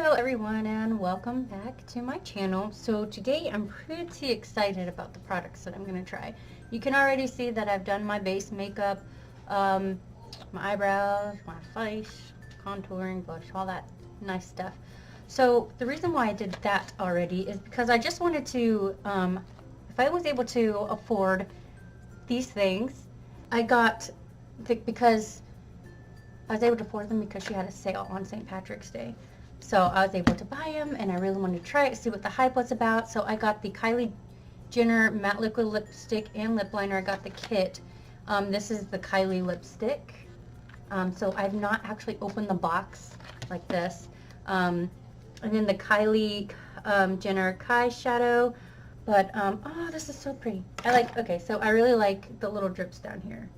Hello everyone and welcome back to my channel. So today I'm pretty excited about the products that I'm going to try. You can already see that I've done my base makeup, my eyebrows, my face, contouring, blush, all that nice stuff. So the reason why I did that already is because I just wanted to, if I was able to afford these things, I got, because I was able to afford them because she had a sale on St. Patrick's Day. So I was able to buy them, and I really wanted to try it, see what the hype was about. So I got the Kylie Jenner Matte Liquid Lipstick and Lip Liner. I got the kit. This is the Kylie lipstick. So I've not actually opened the box like this. And then the Kylie Jenner Kyshadow. But, oh, this is so pretty. Okay, so I really like the little drips down here.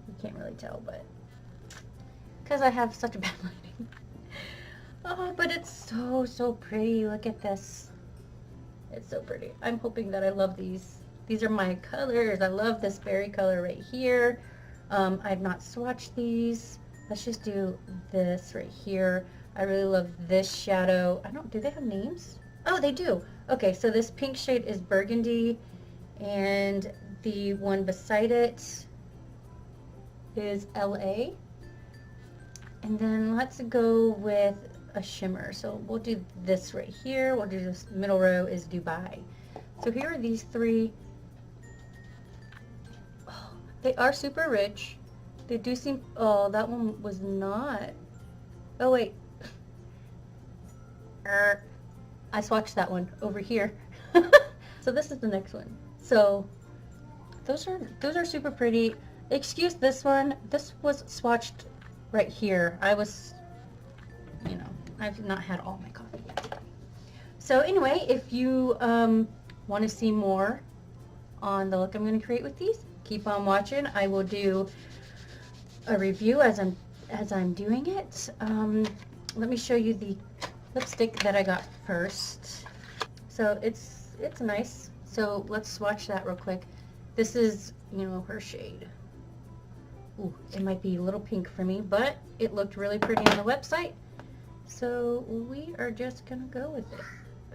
You can't really tell, but because I have such a bad lighting. Oh, but it's so pretty. Look at this. It's so pretty. I'm hoping that I love these. These are my colors. I love this berry color right here. I've not swatched these. Let's just do this right here. I really love this shadow. Do they have names? Oh, they do. Okay, so this pink shade is Burgundy, and the one beside it is LA. And then let's go with a shimmer. So we'll do this right here. We'll do this middle row is Dubai. So here are these three. Oh, they are super rich. They do seem, oh, that one was not. Oh wait. I swatched that one over here. So this is the next one. So those are super pretty. Excuse this one. This was swatched right here. I've not had all my coffee yet. So anyway, if you want to see more on the look I'm going to create with these, keep on watching. I will do a review as I'm doing it. Let me show you the lipstick that I got first. So it's nice. So let's swatch that real quick. This is, her shade. Ooh, it might be a little pink for me, but it looked really pretty on the website. So we are just going to go with it.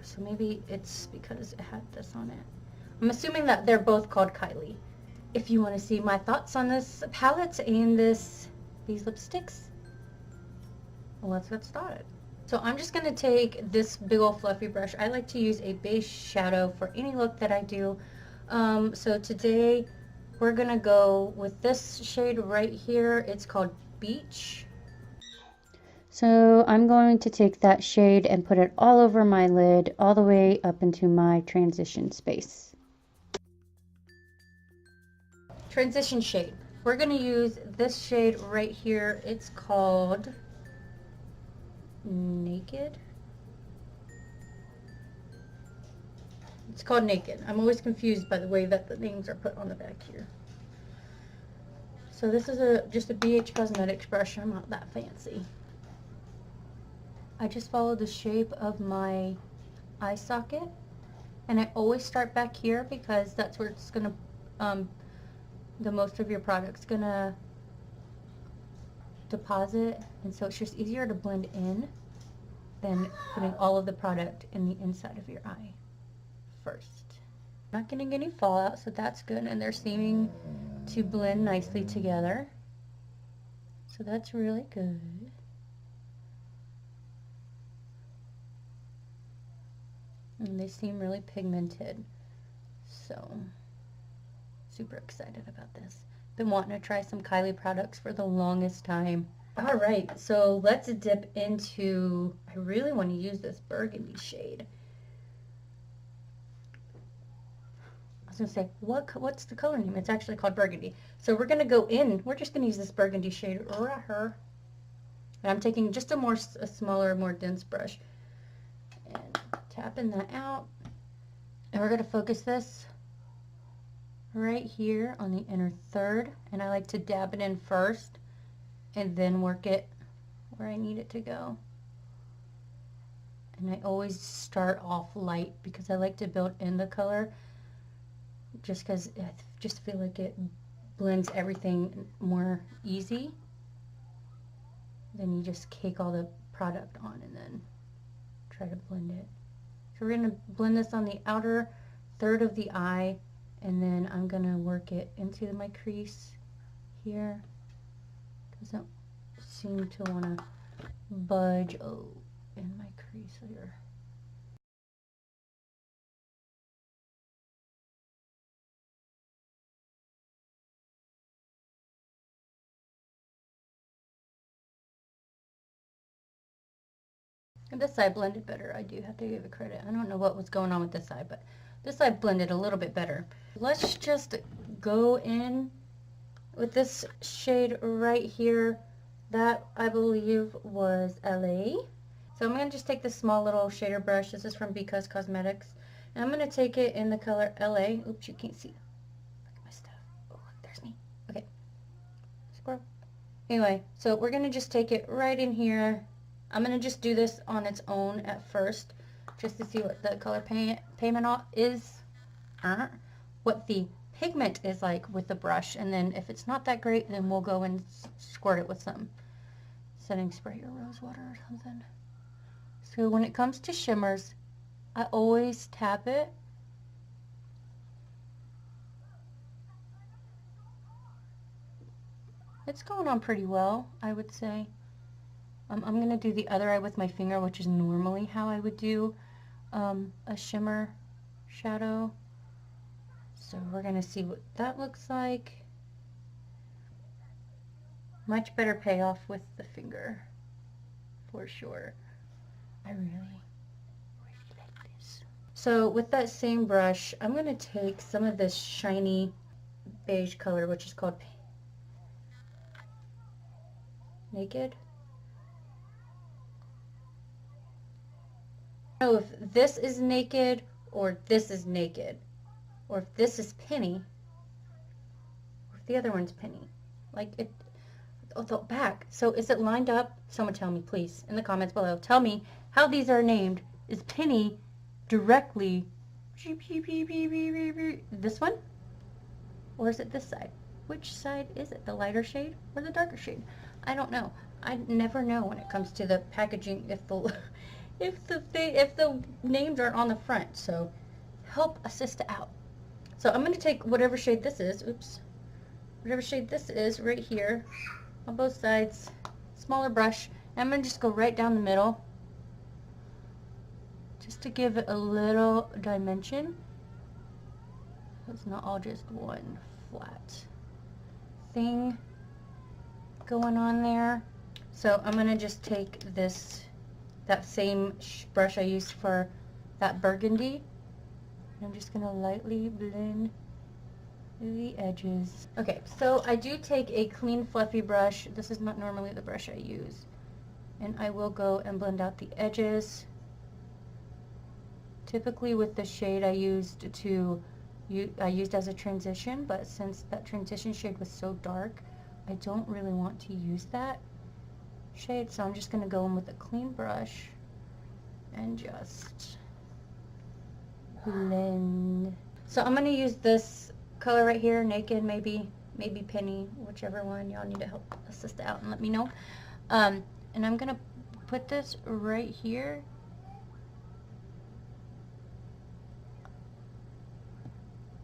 So maybe it's because it had this on it. I'm assuming that they're both called Kylie. If you want to see my thoughts on this palette and these lipsticks, let's get started. So I'm just going to take this big old fluffy brush. I like to use a beige shadow for any look that I do. So today we're going to go with this shade right here. It's called Beige. So I'm going to take that shade and put it all over my lid, all the way up into my transition space. Transition shade. We're going to use this shade right here. It's called Naked. It's called Naked. I'm always confused by the way that the names are put on the back here. So this is just a BH Cosmetics brush. I'm not that fancy. I just follow the shape of my eye socket, and I always start back here because that's where it's gonna, the most of your product's gonna deposit, and so it's just easier to blend in than putting all of the product in the inside of your eye first. Not getting any fallout, so that's good, and they're seeming to blend nicely together, so that's really good. And they seem really pigmented, so super excited about this. Been wanting to try some Kylie products for the longest time. Alright, so let's dip into, I really want to use this Burgundy shade. I was going to say, what's the color name? It's actually called Burgundy. So we're going to go in, we're just going to use this Burgundy shade right here. And I'm taking just a smaller, more dense brush. And tapping that out, and we're going to focus this right here on the inner third, and I like to dab it in first and then work it where I need it to go. And I always start off light because I like to build in the color, just because I just feel like it blends everything more easy. Then you just cake all the product on and then try to blend it. So we're going to blend this on the outer third of the eye, and then I'm going to work it into my crease here. Doesn't seem to want to budge in my crease here. And this side blended better. I do have to give it credit. I don't know what was going on with this side, but this side blended a little bit better. Let's just go in with this shade right here. That, I believe, was LA. So I'm going to just take this small little shader brush. This is from Kylie Cosmetics. And I'm going to take it in the color LA. Oops, you can't see. Look at my stuff. Oh, look, there's me. Okay. Squirrel. Anyway, so we're going to just take it right in here. I'm going to just do this on its own at first, just to see what the color pigment is, what the pigment is like with the brush, and then if it's not that great, then we'll go and squirt it with some setting spray or rose water or something. So when it comes to shimmers, I always tap it. It's going on pretty well, I would say. I'm going to do the other eye with my finger, which is normally how I would do a shimmer shadow. So we're going to see what that looks like. Much better payoff with the finger, for sure. I really like this. So with that same brush, I'm going to take some of this shiny beige color, which is called Naked. I don't know if this is Naked or this is Naked, or if this is Penny, or if the other one's Penny. Like it, oh, the back. So is it lined up? Someone tell me, please, in the comments below. Tell me how these are named. Is Penny directly this one, or is it this side? Which side is it? The lighter shade or the darker shade? I don't know. I never know when it comes to the packaging if the if the names aren't on the front. So help a sister out. So I'm going to take whatever shade this is, whatever shade this is right here on both sides, smaller brush, and I'm going to just go right down the middle just to give it a little dimension. It's not all just one flat thing going on there. So I'm going to just take that same brush I used for that burgundy, and I'm just going to lightly blend the edges. Okay, so I do take a clean fluffy brush. This is not normally the brush I use, and I will go and blend out the edges. Typically with the shade I used as a transition, but since that transition shade was so dark, I don't really want to use that shade, so I'm just going to go in with a clean brush and just blend. So I'm going to use this color right here, Naked, maybe Penny, whichever one. Y'all need to help assist out and let me know. And I'm going to put this right here.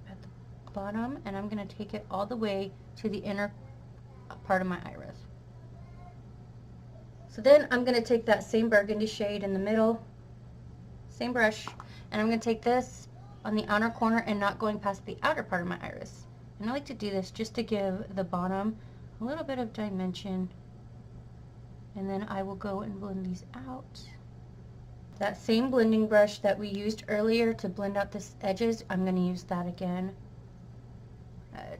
At the bottom, and I'm going to take it all the way to the inner part of my iris. So then I'm going to take that same burgundy shade in the middle, same brush, and I'm going to take this on the outer corner and not going past the outer part of my iris. And I like to do this just to give the bottom a little bit of dimension, and then I will go and blend these out. That same blending brush that we used earlier to blend out these edges, I'm going to use that again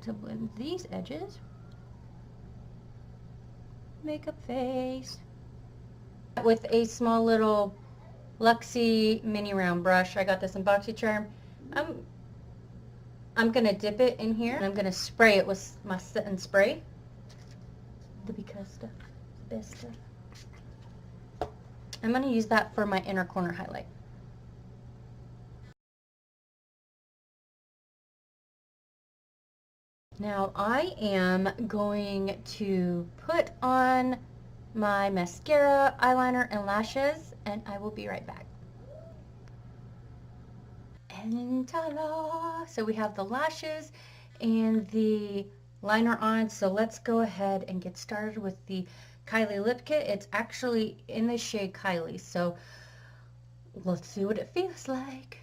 to blend these edges. Makeup face. With a small little Luxie mini round brush. I got this in BoxyCharm. I'm going to dip it in here, and I'm going to spray it with my set and spray. The because stuff. The best stuff. I'm going to use that for my inner corner highlight. Now I am going to put on my mascara, eyeliner, and lashes, and I will be right back. And ta-da! So we have the lashes and the liner on. So let's go ahead and get started with the Kylie lip kit. It's actually in the shade Kylie. So let's see what it feels like.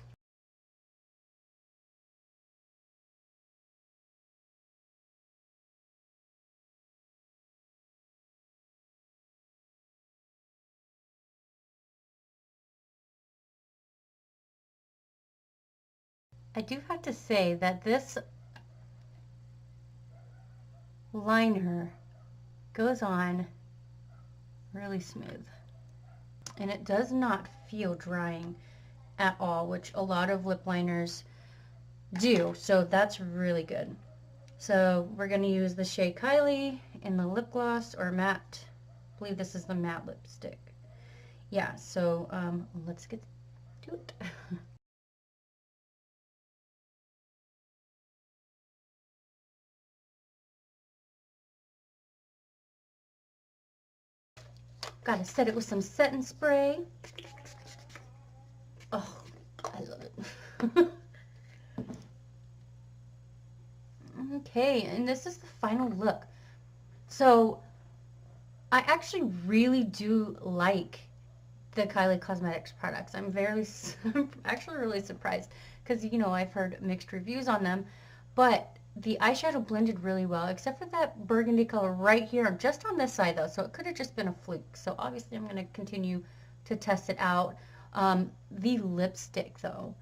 I do have to say that this liner goes on really smooth. And it does not feel drying at all, which a lot of lip liners do. So that's really good. So we're going to use the shade Kylie in the lip gloss or matte. I believe this is the matte lipstick. Yeah, so let's get to it. Gotta set it with some setting spray. Oh, I love it. Okay, and this is the final look. So I actually really do like the Kylie Cosmetics products. I'm actually really surprised because, you know, I've heard mixed reviews on them, but the eyeshadow blended really well, except for that burgundy color right here, just on this side though, so it could have just been a fluke. So obviously I'm going to continue to test it out. The lipstick though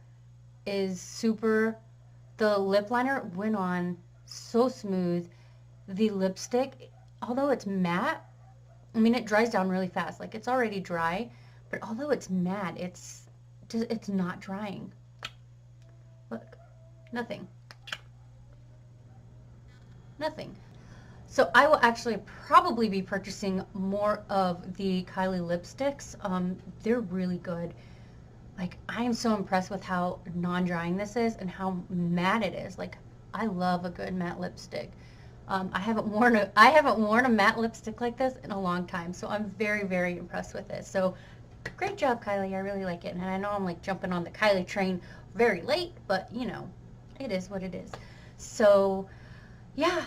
is super, the lip liner went on so smooth. The lipstick, although it's matte, I mean, it dries down really fast. Like, it's already dry, but although it's matte, it's not drying. Look, nothing. Nothing. So I will actually probably be purchasing more of the Kylie lipsticks. They're really good. Like, I am so impressed with how non-drying this is and how matte it is. Like, I love a good matte lipstick. I haven't worn a matte lipstick like this in a long time, so I'm very, very impressed with it. So great job, Kylie. I really like it. And I know I'm like jumping on the Kylie train very late, but you know, it is what it is. So yeah,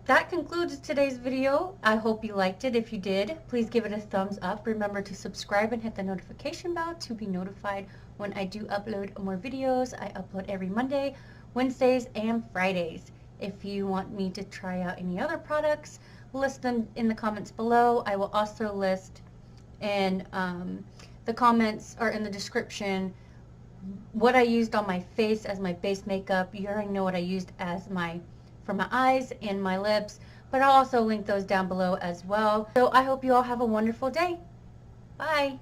that concludes today's video. I hope you liked it. If you did, please give it a thumbs up. Remember to subscribe and hit the notification bell to be notified when I do upload more videos. I upload every Monday, Wednesdays, and Fridays. If you want me to try out any other products, list them in the comments below. I will also list in the comments or in the description what I used on my face as my base makeup. You already know what I used as for my eyes and my lips, but I'll also link those down below as well. So I hope you all have a wonderful day. Bye.